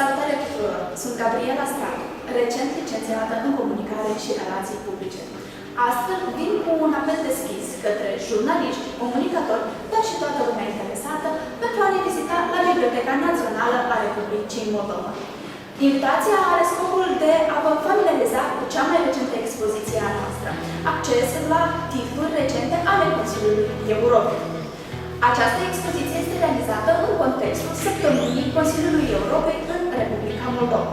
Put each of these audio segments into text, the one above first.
Salutare tuturor! Sunt Gabriela Stratu, recent licențiată în comunicare și relații publice. Astfel, vin cu un apel deschis către jurnaliști, comunicatori, dar și toată lumea interesată pentru a ne vizita la Biblioteca Națională a Republicii Moldova. Invitația are scopul de a vă familiariza cu cea mai recentă expoziție a noastră, acces la titluri recente ale Consiliului Europei. Această expoziție este realizată în contextul săptămânii Consiliului Europei în Republica Moldova.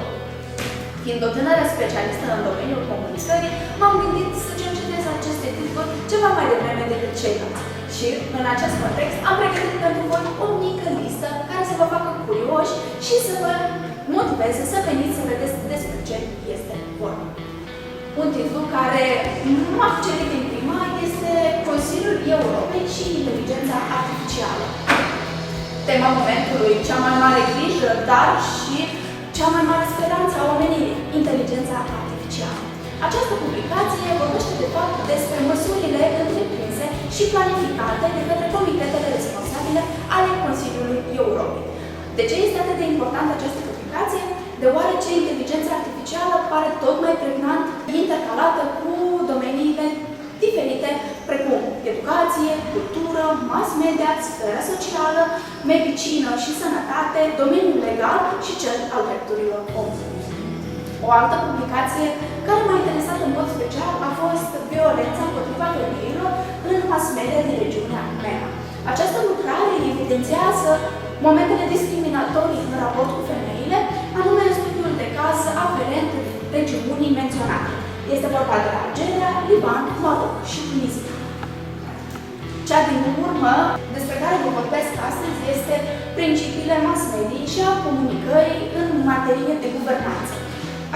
Fiind o tânără specialistă în domeniul comunicării, m-am gândit să cercetez aceste titluri ceva mai devreme decât ceilalți. Și, în acest context, am pregătit pentru voi o mică listă care să vă facă curioși și să vă motiveze să veniți să vedeți despre ce este vorba. Un titlu care m-a cucerit din prima este Consiliul Europei și inteligența artificială. Tema momentului, cea mai mare grijă, dar și cea mai mare speranță a omenirii, inteligența artificială. Această publicație vorbește de fapt despre măsurile întreprinse și planificate de către comitetele responsabile ale Consiliului Europei. De ce este atât de importantă această publicație? Deoarece inteligența artificială pare tot mai pregnant intercalată cu domeniile diferite, precum educație, cultură, mass media, sfera socială, medicină și sănătate, domeniul legal și cel al drepturilor omului. O altă publicație care m-a interesat în mod special a fost Violența împotriva femeilor în mass media din regiunea MENA. Această lucrare evidențiază momentele discriminatorii în raport cu femeile, anume studiul de caz aferent regiunii menționate. Este vorba de Algeria, Liban, Maroc și Tunisia. Cea din urmă, despre care vă vorbesc astăzi, este principiile mass media și a comunicării în materie de guvernanță.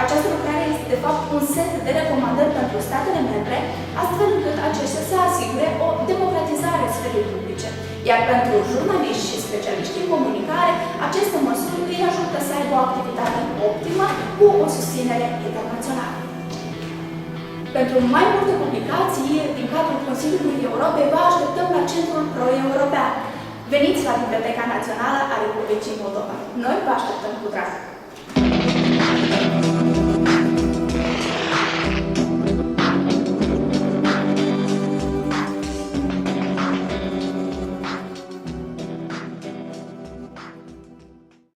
Această lucrare este, de fapt, un set de recomandări pentru statele membre, astfel încât acestea să asigure o democratizare a sferei publice. Iar pentru jurnaliști și specialiști în comunicare, aceste măsuri îi ajută să aibă o activitate optimă cu o susținere internațională. Pentru mai multe publicații din cadrul Consiliului Europei, vă așteptăm la Centrul Pro-European. Veniți la Biblioteca Națională a Republicii Moldova. Noi vă așteptăm cu drag!